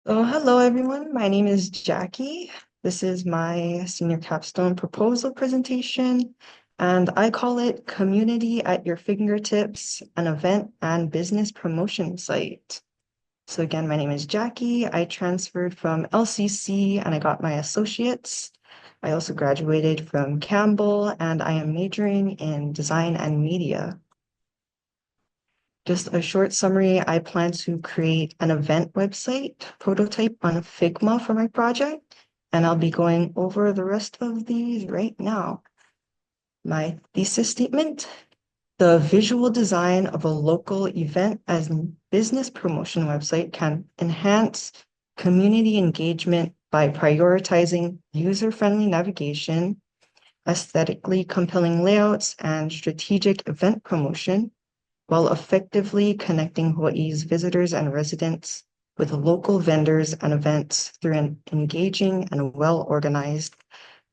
So, hello everyone. My name is Jackie. This is my senior capstone proposal presentation, and I call it Community at Your Fingertips, an event and business promotion site. So again, my name is Jackie. I transferred from LCC and I got my associates. I also graduated from Campbell and I am majoring in design and media. Just a short summary, I plan to create an event website prototype on Figma for my project, and I'll be going over the rest of these right now. My thesis statement, the visual design of a local event as business promotion website can enhance community engagement by prioritizing user-friendly navigation, aesthetically compelling layouts, and strategic event promotion while effectively connecting Hawaii's visitors and residents with local vendors and events through an engaging and well-organized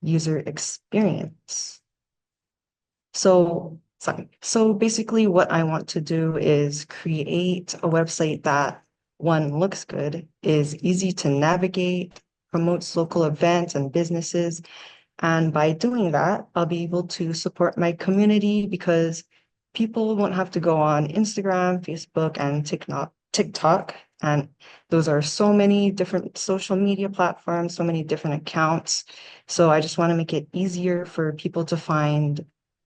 user experience. So basically what I want to do is create a website that one looks good, is easy to navigate, promotes local events and businesses. And by doing that, I'll be able to support my community because people won't have to go on Instagram, Facebook, and TikTok. And those are so many different social media platforms, so many different accounts. So I just want to make it easier for people to find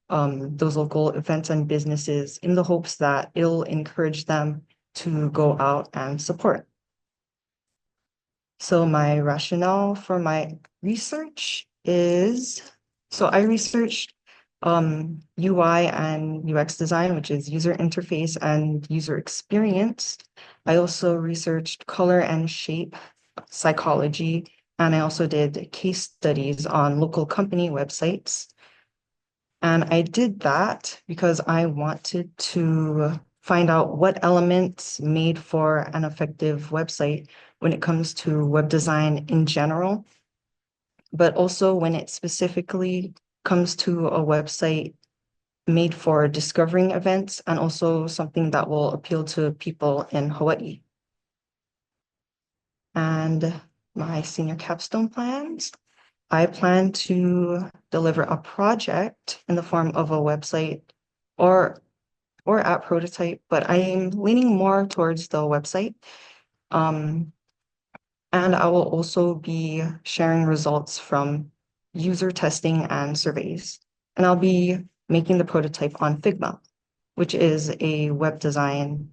those local events and businesses in the hopes that it'll encourage them to go out and support. So my rationale for my research is, so I researched UI and UX design, which is user interface and user experience. I also researched color and shape psychology, and I also did case studies on local company websites. And I did that because I wanted to find out what elements made for an effective website when it comes to web design in general, but also when it specifically comes to a website made for discovering events and also something that will appeal to people in Hawaii. And my senior capstone plans. I plan to deliver a project in the form of a website or app prototype, but I'm leaning more towards the website. Um, and I will also be sharing results from user testing and surveys. And I'll be making the prototype on Figma, which is a web design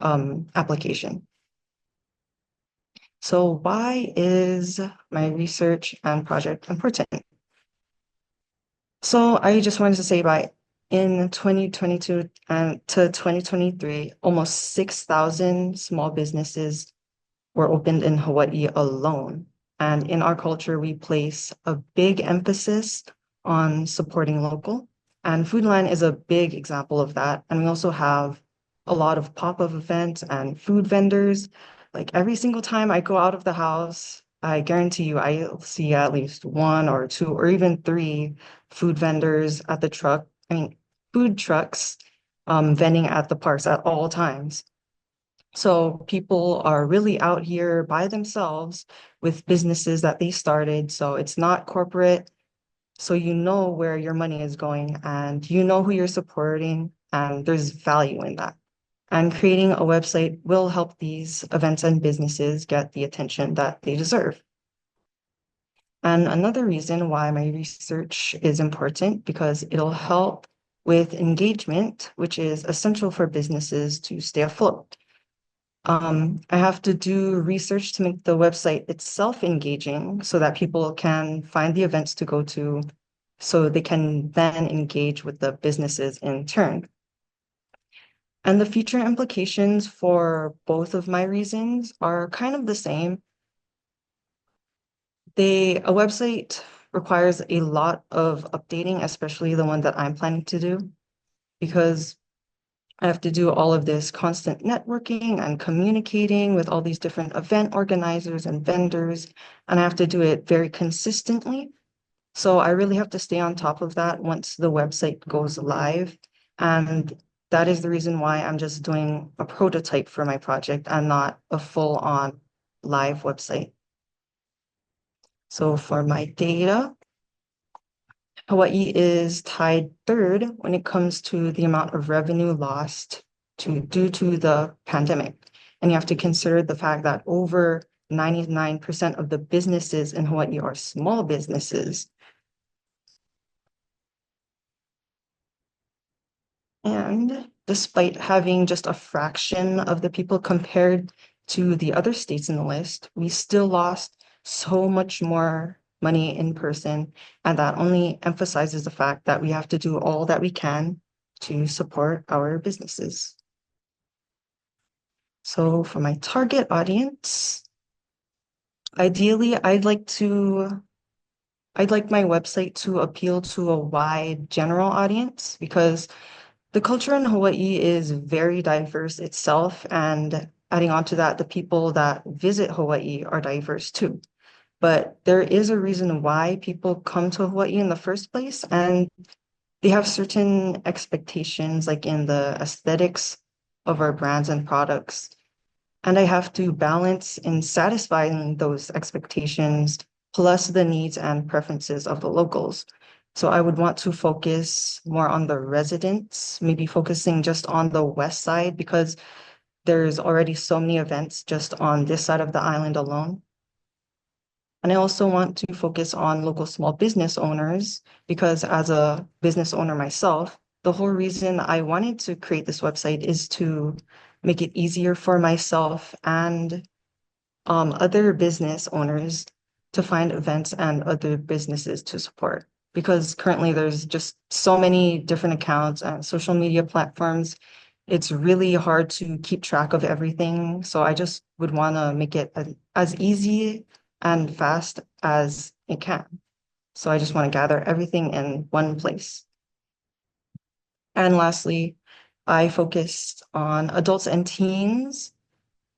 application. So why is my research and project important? So I just wanted to say by in 2022 and to 2023, almost 6,000 small businesses were opened in Hawaii alone. And in our culture, we place a big emphasis on supporting local. And Foodland is a big example of that. And we also have a lot of pop-up events and food vendors. Like every single time I go out of the house, I guarantee you I'll see at least one or two or even three food vendors at the truck, I mean, food trucks vending at the parks at all times. So people are really out here by themselves with businesses that they started. So it's not corporate. So you know where your money is going and you know who you're supporting, and there's value in that. And creating a website will help these events and businesses get the attention that they deserve. And another reason why my research is important because it'll help with engagement, which is essential for businesses to stay afloat. I have to do research to make the website itself engaging so that people can find the events to go to so they can then engage with the businesses in turn. And the future implications for both of my reasons are kind of the same. A website requires a lot of updating, especially the one that I'm planning to do, because I have to do all of this constant networking and communicating with all these different event organizers and vendors, and I have to do it very consistently. So I really have to stay on top of that once the website goes live. And that is the reason why I'm just doing a prototype for my project and not a full-on live website. So for my data, Hawaii is tied third when it comes to the amount of revenue lost due to the pandemic. And you have to consider the fact that over 99% of the businesses in Hawaii are small businesses. And despite having just a fraction of the people compared to the other states in the list, we still lost so much more money in person. And that only emphasizes the fact that we have to do all that we can to support our businesses. So for my target audience, ideally, I'd like my website to appeal to a wide general audience because the culture in Hawaii is very diverse itself, and adding on to that, the people that visit Hawaii are diverse too. But there is a reason why people come to Hawaii in the first place, and they have certain expectations, like in the aesthetics of our brands and products. And I have to balance in satisfying those expectations plus the needs and preferences of the locals. So I would want to focus more on the residents, maybe focusing just on the west side because there's already so many events just on this side of the island alone. And I also want to focus on local small business owners because as a business owner myself, the whole reason I wanted to create this website is to make it easier for myself and other business owners to find events and other businesses to support. Because currently there's just so many different accounts and social media platforms. It's really hard to keep track of everything. So I just would want to make it as easy and fast as it can. So I just want to gather everything in one place. And lastly, I focused on adults and teens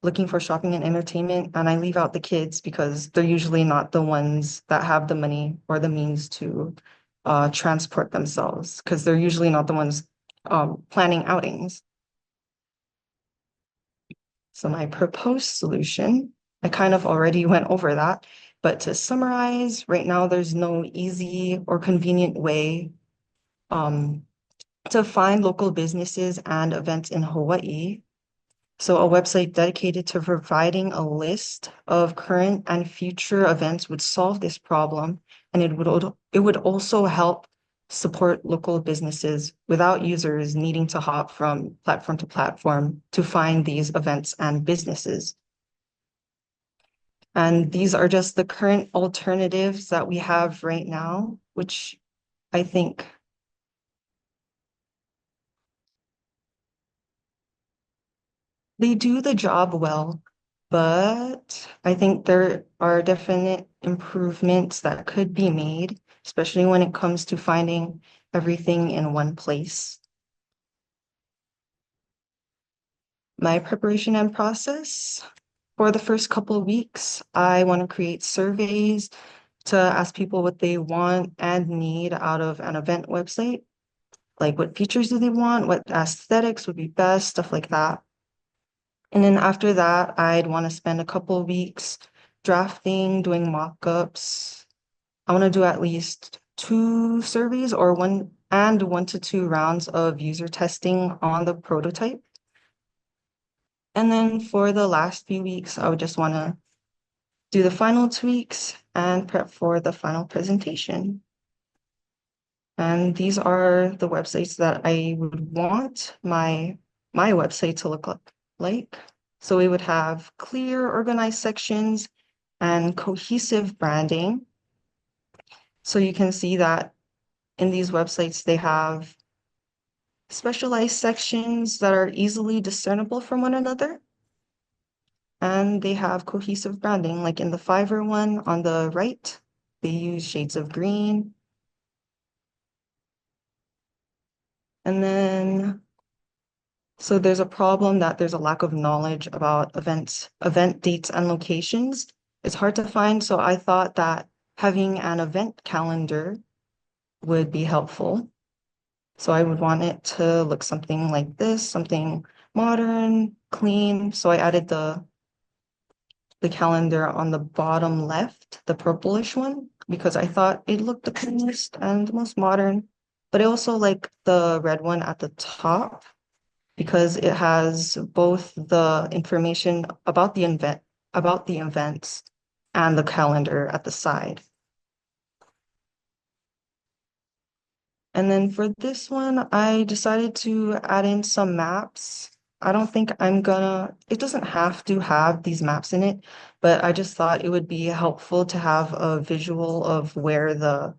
looking for shopping and entertainment, and I leave out the kids because they're usually not the ones that have the money or the means to transport themselves because they're usually not the ones planning outings. So my proposed solution, I kind of already went over that, but to summarize, right now there's no easy or convenient way um, to find local businesses and events in Hawaii. So a website dedicated to providing a list of current and future events would solve this problem, and it would also help support local businesses without users needing to hop from platform to platform to find these events and businesses. And these are just the current alternatives that we have right now, which I think they do the job well, but I think there are definite improvements that could be made, especially when it comes to finding everything in one place. My preparation and process for the first couple of weeks, I want to create surveys to ask people what they want and need out of an event website, like what features do they want, what aesthetics would be best, stuff like that. And then after that, I'd want to spend a couple of weeks drafting, doing mock-ups. I want to do at least two surveys or one to two rounds of user testing on the prototype. And then for the last few weeks, I would just want to do the final tweaks and prep for the final presentation. And these are the websites that I would want my website to look like. So we would have clear, organized sections and cohesive branding. So you can see that in these websites, they have specialized sections that are easily discernible from one another. And they have cohesive branding, like in the Fiverr one on the right, they use shades of green. And then so there's a problem that there's a lack of knowledge about event dates and locations. It's hard to find, so I thought that having an event calendar would be helpful. So I would want it to look something like this, something modern, clean. So I added the calendar on the bottom left, the purplish one, because I thought it looked the cleanest and the most modern. But I also like the red one at the top because it has both the information about the events and the calendar at the side. And then for this one, I decided to add in some maps. I don't think it doesn't have to have these maps in it, but I just thought it would be helpful to have a visual of where the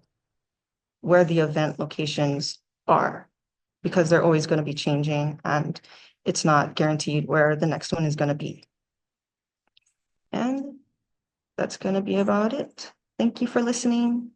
event locations are, because they're always going to be changing and it's not guaranteed where the next one is going to be. And that's going to be about it. Thank you for listening.